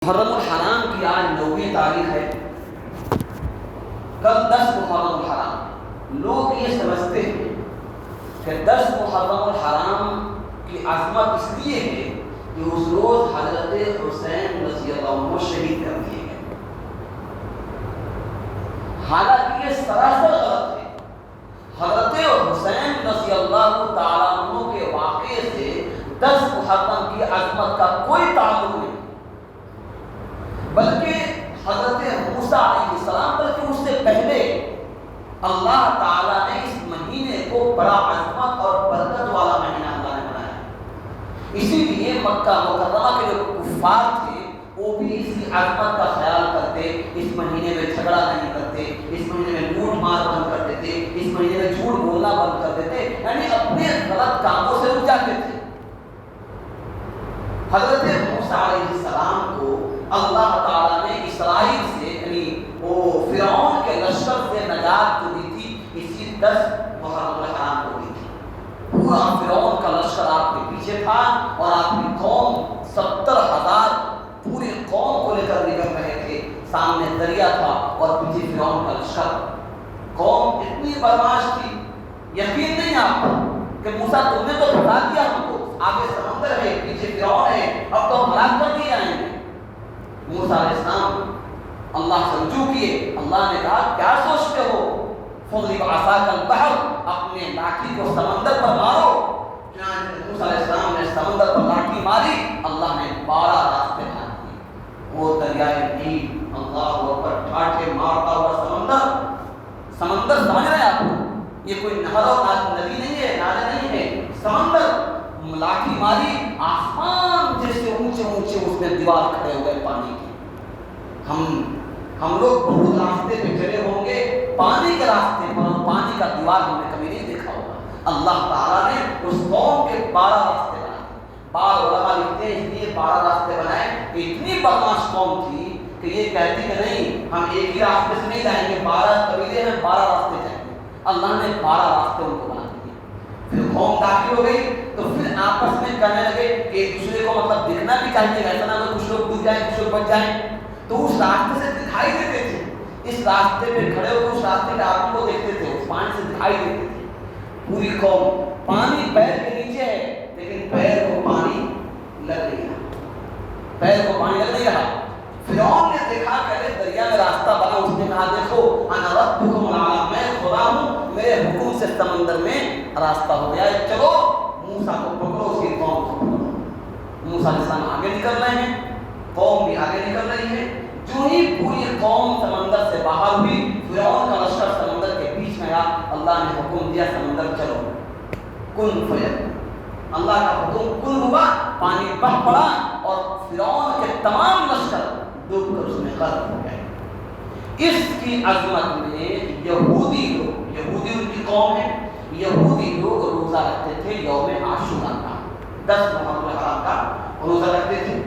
محرم الحرام کی آج 9ویں تاریخ ہے، کل 10 محرم الحرام۔ لوگ یہ سمجھتے ہیں کہ 10 محرم الحرام کی عظمت اس لیے ہے کہ اس روز حضرت حسین رضی اللہ عنہ شہید کر دیے گئے، حالانکہ یہ سراسر غلط ہے۔ حضرت حسین رضی اللہ تعالیٰ عنہ کے واقعے سے 10 محرم کی عظمت کا کوئی تعلق نہیں، بلکہ حضرت موسیٰ علیہ السلام بلکہ اس سے پہلے اللہ تعالیٰ نے اس مہینے کو بڑا عظمت اور برکت والا مہینہ اللہ نے بنایا۔ اسی لیے مکہ مکرمہ کے جو کفار تھے وہ بھی اسی عظمت کا خیال کرتے، اس مہینے میں جھگڑا نہیں کرتے، اس مہینے میں لوٹ مار بند کر دیتے، اس مہینے میں جھوٹ بولنا بند کر دیتے، یعنی اپنے غلط کاموں سے رک جاتے تھے۔ حضرت موسیٰ علیہ السلام کو اللہ تعالیٰ نے اسرائیل سے یعنی وہ فرعون کے لشکر سے نجات جو دی تھی اسی 10 محرم الحرام کو دی تھی۔ پورا فرعون کا لشکر آپ کے پیچھے تھا اور آپ کی قوم 70,000 پوری قوم کو لے کر نکل رہے تھے، سامنے دریا تھا اور پیچھے فرعون کا لشکر۔ قوم اتنی بدمعاش تھی، یقین نہیں آپ کو کہ موسیٰ تم نے تو بتا دیا ہم کو، آگے سمندر ہے، پیچھے فرعون ہے، اب تو ہم ہلاک کر دیے جائیں گے۔ موسیٰ علیہ السلام اللہ سے رجوع کیے، اللہ نے کہا کیا سوچتے ہو، فضرب عصاک البحر، اپنے لاٹھی کو سمندر پر مارو۔ چنانچہ موسیٰ علیہ السلام نے سمندر پر لاٹھی ماری، اللہ نے 12 راستے بنا دیے۔ وہ دریائے نیل، اللہ اکبر، ٹھاٹھے مارتا ہوا سمندر سمجھ رہے ہیں آپ، یہ کوئی نہر اور ندی نہیں ہے، نالے نہیں ہے، سمندر۔ لاٹھی ماری، آسمان جیسے اونچے اونچے اس میں دیوار کھڑے ہو گئے پانی کی۔ ہم لوگ بہت راستے پہ چلے ہوں گے پانی کے راستے پر، پانی کا دیوار ہم نے کبھی نہیں دیکھا ہوگا۔ اللہ تعالیٰ نے اس قوم کے 12 راستے بنائے۔ بعض علماء لکھتے ہیں اس لیے 12 راستے بنائے، اتنی بدمعاش قوم تھی کہ یہ کہتی کہ نہیں ہم ایک ہی راستے سے نہیں جائیں گے، 12 قبیلے ہیں، 12 راستے جائیں گے۔ اللہ نے 12 راستے ان کو بنا دیے۔ پھر قوم داخل ہو گئی تو پھر آپس میں کہنے لگے کہ ایک دوسرے کو مطلب دکھنا بھی چاہیے، ایسا نہ ہو کچھ لوگ ڈوب جائیں کچھ لوگ بچ جائیں، تو اس راستے سے دکھائی دیتے تھے۔ اس راستے پہ کھڑے ہو کر اس راستے کے آدمی کو دیکھتے تھے، اس پانی سے دکھائی دیتے تھے۔ پوری قوم، پانی پیر کے نیچے ہے لیکن پیر کو پانی لگ نہیں رہا، پیر کو پانی لگ نہیں رہا۔ فرعون نے دیکھا کہ دریا میں راستہ بنا، اس نے کہا دیکھو انا ربکم الاعلی، میں خدا ہوں، میرے حکم سے سمندر میں راستہ ہو گیا ہے، چلو موسیٰ کو پکڑو، اس کی قوم کو پکڑو۔ موسیٰ علیہ السلام آگے نکل رہے ہیں، قوم بھی آگے نکل رہی ہے۔ جو ہی پوری قوم سمندر سے باہر ہوئی، فرعون کا لشکر سمندر کے بیچ میں آیا، اللہ نے حکم دیا سمندر چلو، کن فیکون۔ اللہ کا حکم کن ہوا، پانی بہ پڑا اور فرعون کے تمام لشکر ڈوب کر اس میں غرق ہو گئے۔ اس کی عظمت میں یہودی لوگ، یہودی ان کی قوم ہے، یہودی لوگ روزہ رکھتے تھے یوم عاشوراء کا، 10 محرم الحرام کا روزہ رکھتے تھے۔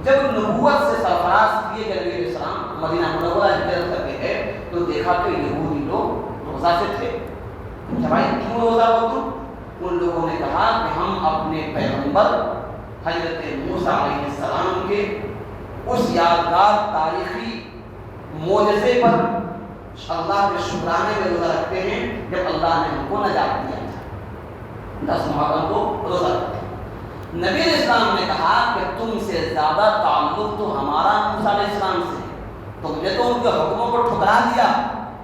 جب نبوت سے سرفراز کیے گئے نبی علیہ السلام مدینہ منورہ ہجرت کر کے گئے تو دیکھا کہ یہودی لوگ روزہ سے تھے۔ پوچھا بھائی کیوں روزہ ہو تم؟ ان لوگوں نے کہا کہ ہم اپنے پیغمبر حضرت موسیٰ علیہ السلام کے اس یادگار تاریخی معجزے پر اللہ کے شکرانے میں روزہ رکھتے ہیں جب اللہ نے ہم کو نجات دیا تھا۔ 10 محرم کو روزہ رکھتے ہیں۔ نبی علیہ السلام نے کہا کہ تم سے زیادہ تعلق تو ہمارا موسیٰ علیہ السلام سے، تم نے تو ان کے حکموں کو ٹھکرا دیا،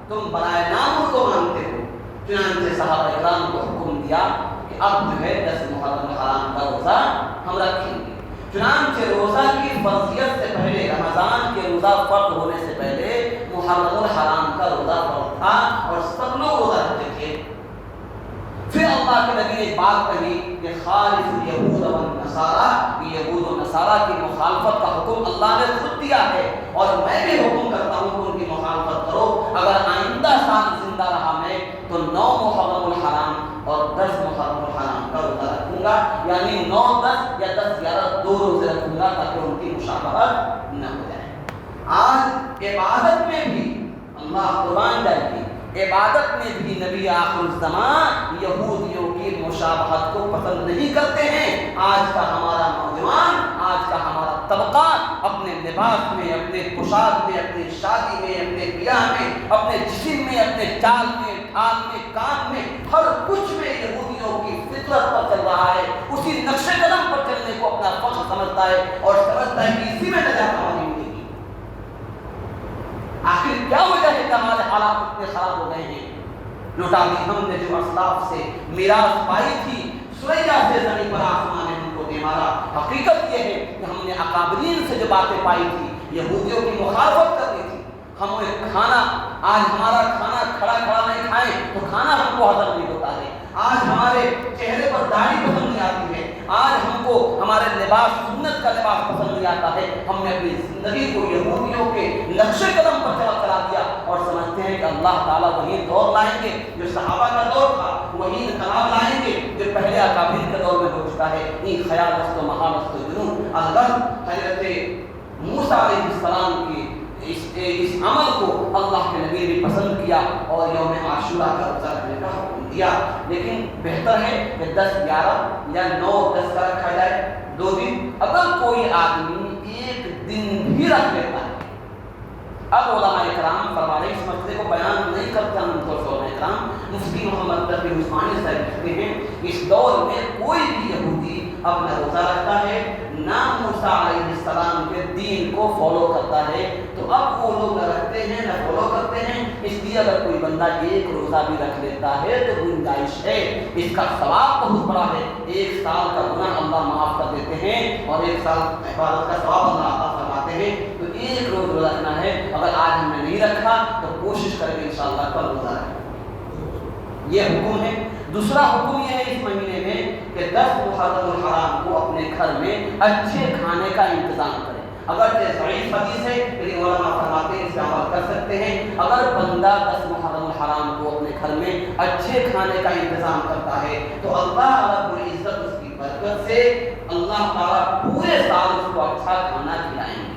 تم برائے نام ان کو مانتے ہو۔ چنانچہ صحابہ اکرام کو حکم دیا کہ اب جو ہے 10 محرم الحرام کا روزہ ہم رکھیں گے۔ چنانچہ روزہ کی فرضیت سے پہلے، رمضان کے روزہ فرض ہونے سے پہلے محرم الحرام کا روزہ فرض تھا اور سب لوگ روزہ رکھتے تھے۔ پھر اللہ کے نبی نے بات کہی کہ خالف الیہود والنصارى، یہود و نصارہ کی مخالفت کا حکم اللہ نے خود دیا ہے اور میں بھی حکم کرتا ہوں کہ ان کی مخالفت کرو۔ اگر آئندہ سال زندہ رہا میں تو 9 محرم الحرام اور 10 محرم الحرام کا روزہ رکھوں گا، یعنی 9 10 یا 10 11 2 روزے رکھوں گا تاکہ ان کی مشابہت نہ ہو جائے۔ آج عبادت میں بھی اللہ قربان جائے گی، عبادت میں بھی نبی آخر الزمان یہودیوں کی مشابہت کو پسند نہیں کرتے ہیں۔ آج کا ہمارا نوجوان، آج کا ہمارا طبقات اپنے لباس میں، اپنے پوشاک میں، اپنی شادی میں، اپنے بیاہ میں، اپنے جسم میں، اپنے چال میں، ڈھال میں، کام میں، ہر کچھ میں یہودیوں کی فطرت پر چل رہا ہے، اسی نقش قدم پر چلنے کو اپنا فخر سمجھتا ہے اور سمجھتا ہے کہ اسی میں نجات ہماری ملے گی۔ آخر کیا وجہ ہے کہ ہمارے حالات اتنے خراب ہو گئے ہیں؟ لوٹا دی ہم نے جو اسلاف سے میراث پائی تھی، سریا سے زمین پر آسمان نے ہم کو دے مارا۔ حقیقت یہ ہے کہ ہم نے اکابرین سے جو باتیں پائی تھی، یہودیوں کی مخالفت کرنی تھی۔ ہمیں کھانا، آج ہمارا کھانا کھڑا کھڑا نہیں کھائیں تو کھانا ہم کو ہضم نہیں ہوتا ہے۔ آج ہمارے چہرے پر داڑھی پسند نہیں آتی ہے، آج ہم کو ہمارے لباس سنت کا لباس پسند نہیں آتا ہے۔ ہم نے اپنی زندگی کو یہودیوں کے نقش قدم پر چلا دیا اور سمجھتے ہیں کہ اللہ تعالیٰ وہی دور لائیں گے جو صحابہ کا دور تھا، وہی انقلاب لائیں گے جو پہلے اکابرین کے دور میں ہو چکا ہے۔ یہ خیال است و محال است و جنون اگر حضرت موسیٰ علیہ السلام کی اس عمل کو اللہ کے نبی نے پسند کیا اور یوم عاشورہ کا روزہ رکھنے کا حکم دیا، لیکن بہتر ہے کہ 10، 11 یا 9، 10 کا رکھا جائے، 2 دن۔ اگر کوئی آدمی 1 دن بھی رکھ لیتا ہے، اب علماء کرام فرما رہے اس مسئلے کو بیان نہیں کرتے ہم علماء کرام، مفتی محمد تقی عثمانی صاحب لکھتے ہیں اس دور میں کوئی بھی یہودی اپنا روزہ رکھتا ہے، نہ موسیٰ علیہ السلام کے دین کو فالو کرتا ہے، تو اب وہ لوگ نہ رکھتے ہیں نہ فالو کرتے ہیں۔ اس لیے اگر کوئی بندہ 1 روزہ بھی رکھ لیتا ہے تو گنجائش ہے، اس کا ثواب بہت بڑا ہے۔ 1 سال کا گناہ اللہ معاف کر دیتے ہیں اور 1 سال عبادت کا ثواب اللہ عطا فرماتے ہیں۔ تو 1 روز روزہ رکھنا ہے، اگر آج ہم نے نہیں رکھا تو کوشش کریں گے انشاءاللہ کل روزہ رکھیں۔ یہ حکم ہے۔ دوسرا حکم یہ ہے اس مہینے میں کہ 10 محرم الحرام کو اپنے گھر میں اچھے کھانے کا انتظام کریں۔ اگر یہ ضعیف حدیث ہے لیکن علماء فرماتے ہیں اس سے عمل کر سکتے ہیں۔ اگر بندہ 10 محرم الحرام کو اپنے گھر میں اچھے کھانے کا انتظام کرتا ہے تو اللہ رب العزت اس کی برکت سے اللہ تعالیٰ پورے سال اس کو اچھا کھانا کھلائیں گے۔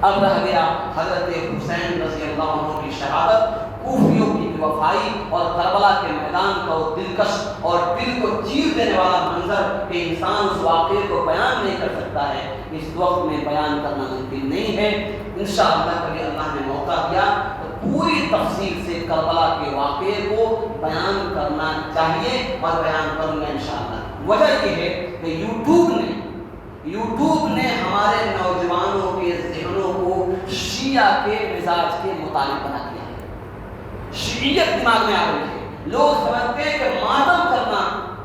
اب رہ گیا حضرت حسین رضی اللہ عنہ کی شہادت، کوفیوں کی وفائی اور کربلا کے میدان کا وہ دلکش اور دل کو چیر دینے والا منظر کہ انسان اس واقعے کو بیان نہیں کر سکتا ہے، اس وقت میں بیان کرنا ممکن نہیں ہے۔ انشاءاللہ کبھی اللہ نے موقع دیا تو پوری تفصیل سے کربلا کے واقعے کو بیان کرنا چاہیے اور بیان کروں گا انشاءاللہ۔ وجہ یہ ہے کہ یوٹیوب نے ہمارے نوجوانوں کے ذہنوں کو شیعہ کے مزاج کے مطابق بنا دیا ہے۔ شیعیت دماغ میں آ رہی ہے، لوگ سمجھتے ہیں کہ ماتم کرنا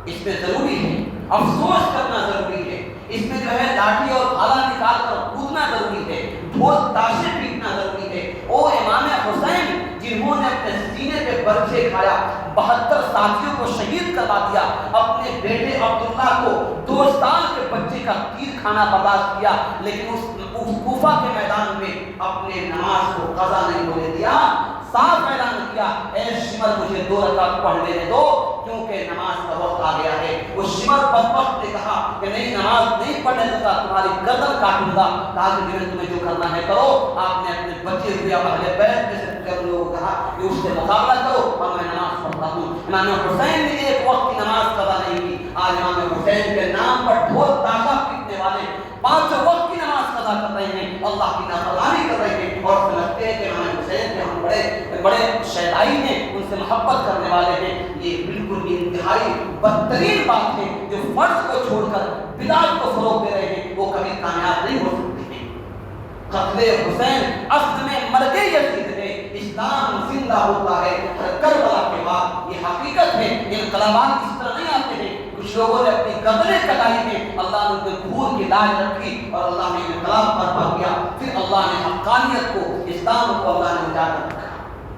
اس میں ضروری ہے، افسوس کرنا ضروری ہے، اس میں جو ہے لاٹھی اور بھالا نکال کر کودنا ضروری ہے، ڈھول تاشے پیٹنا ضروری ہے۔ او امام حسین جنہوں نے اپنے سینے پہ برچے کھایا، 72 ساتھیوں کو شہید کروا دیا، اپنے بیٹے عبداللہ کو 2 سال کے بچے کا تیر کھانا برداشت کیا، لیکن اس کوفہ کے میدان میں اپنے نماز کو قضا نہیں ہونے دیا، صاف اعلان کیا اے شمر مجھے 2 رکعت پڑھ لینے دو کیونکہ نماز کا وقت آ گیا ہے۔ وہ شمر بدبخت نے کہا کہ نہیں، نماز نہیں پڑھنے دوں گا، تمہاری گردن کاٹوں گا، کہا کہ میں تمہیں جو کرنا ہے کرو۔ آپ نے اپنے بچے ہوئے اہل بیت میں سے لوگوں کو کہا کہ اس سے مقابلہ کرو اور میں نماز پڑھتا ہوں۔ امام حسین نے 1 وقت کی نماز قضا نہیں کی، آج امام حسین کے نام پر ڈھول تاشا پیٹنے والے 5 وقت کی نماز قضا کر رہے ہیں، اللہ کی نافرمانی کر رہے ہیں اور سمجھتے ہیں کہ امام حسین کے ہم بڑے شہدائی ہیں، ان سے محبت کرنے والے ہیں۔ یہ بالکل انتہائی بدترین بات ہے جو فرض کو چھوڑ کر بدعت کو فروغ دے رہے ہیں، وہ کبھی کامیاب نہیں ہو سکتے ہیں۔ قتل حسین اصل میں مرگ یزید ہے، اسلام زندہ ہوتا ہے کربلا کے بعد، یہ حقیقت ہے۔ انقلابات اس طرح نہیں آتے ہیں، کچھ لوگوں نے اپنی گردنیں کٹائی ہیں، اللہ نے ان کے خون کی لاج رکھی اور اللہ نے انقلاب برپا کیا، پھر اللہ نے حقانیت کو، اسلام کو اللہ نے اجاگر رکھا۔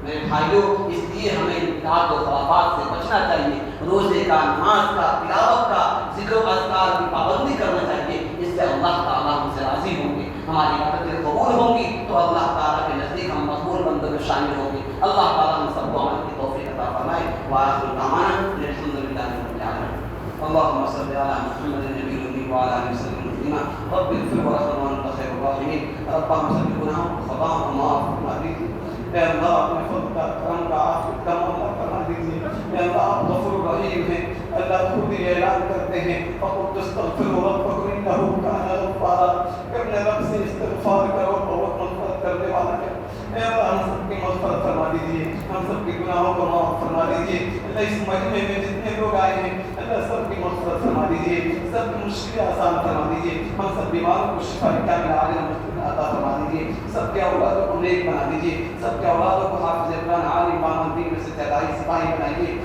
میرے بھائیوں، اس لیے ہمیں بدعات و خرافات سے بچنا چاہیے، روزے کا، نماز کا، تلاوت کا، ذکر و اذکار کی پابندی کرنا چاہیے، اس سے اللہ تعالیٰ ہم سے راضی ہوں گے، ہماری عبادتیں قبول ہوں گی تو اللہ تعالیٰ کے نزدیک ہم مقبول بندوں میں شامل ہوں گے۔ اللہ تعالیٰ ہم سب کو عمل کی توفیق عطا فرمائے۔ وآخر دعوانا الحمد للہ رب العالمین۔ اللهم صل على محمد النبي الأمي وعلى آله وسلم تسليما رب اغفر وارحم وأنت خير الراحمين ربنا سبح گناہوں کو خطا معاف فرما دیجیے اے اللہ، اپنے فضل کا کرم کا عافیت کا معاملہ کرنا دیجیے اے اللہ، آپ غفور رحیم ہیں اللہ خود ہی اعلان کرتے ہیں فقلت استغفروا ربکم انہ کان غفارا کہ اپنے رب سے استغفار کرو اور وہ مغفرت کرنے والا ہے۔ اے اللہ ہم سب کی مغفرت فرما دیجیے، ہم سب کے گناہوں کو معاف فرما دیجیے۔ اللہ اس مجمع میں جتنے لوگ آئے ہیں اللہ سب کی مغفرت فرما دیجیے، سب کی مشکلیں آسان فرما دیجیے، ہم سب بیماروں کو شفا کاملہ عاجلہ عطا فرما دیجیے، سب کے اولادوں کو نیک بنا دیجیے، سب کے اولادوں کو حافظ قرآن عالم پامن دین میں سے تہائی سپاہی بنائیے۔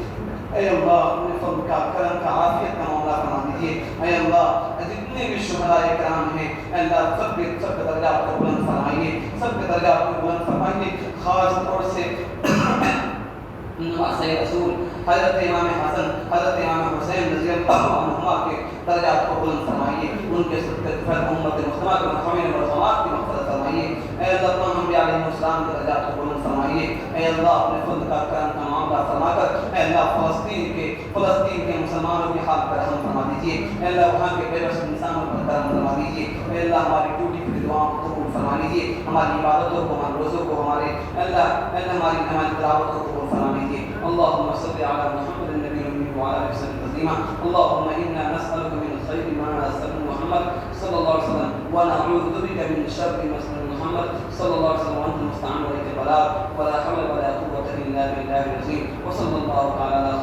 اے اللہ اپنے فضل کا کرم کا عافیت کا معاملہ فرما دیجیے۔ اے اللہ جتنے بھی شہداء کرام ہیں اے اللہ سب کے درجات کو بلند فرمائیے، سب کے درجات کو بلند فرمائیے۔ خاص طور سے سید رسول حضرت امام حسن حضرت امام حسین رضی اللہ عنہما کے درجات کو بلند فرمائیے، ان کے صدقے امت مسلمہ کے محامین مرحومات کی مغفرت فرمائیے۔ اے اللہ تمام انبیاء علیہ السلام کے درجات کو بلند فرمائیے۔ اے اللہ اپنے فضل کا کرم کا معاملہ فرما کر اے اللہ فلسطین کے مسلمانوں کے حال پر رحم فرما دیجیے۔ اے اللہ وہاں کے بے بس انسانوں پر کرم فرما دیجیے۔ اے اللہ ہماری ٹوٹی پھوٹی دعاؤں کو قبول فرما لیجیے، ہماری عبادتوں کو ہمارے روزوں کو ہمارے اللہ ہماری تلاوت کو قبول فرما لیجیے۔ اللهم صل على محمد النبي الأمي وعلى آله وسلم تسليما۔ اللهم إنا نسألك من خير ما سأل محمد صلى الله عليه وسلم ونعوذ بك من شر ما سأل محمد صلى الله عليه وسلم وأنت المستعان وإليك البلاغ ولا حول ولا قوة إلا بالله العظيم وصلى الله تعالى على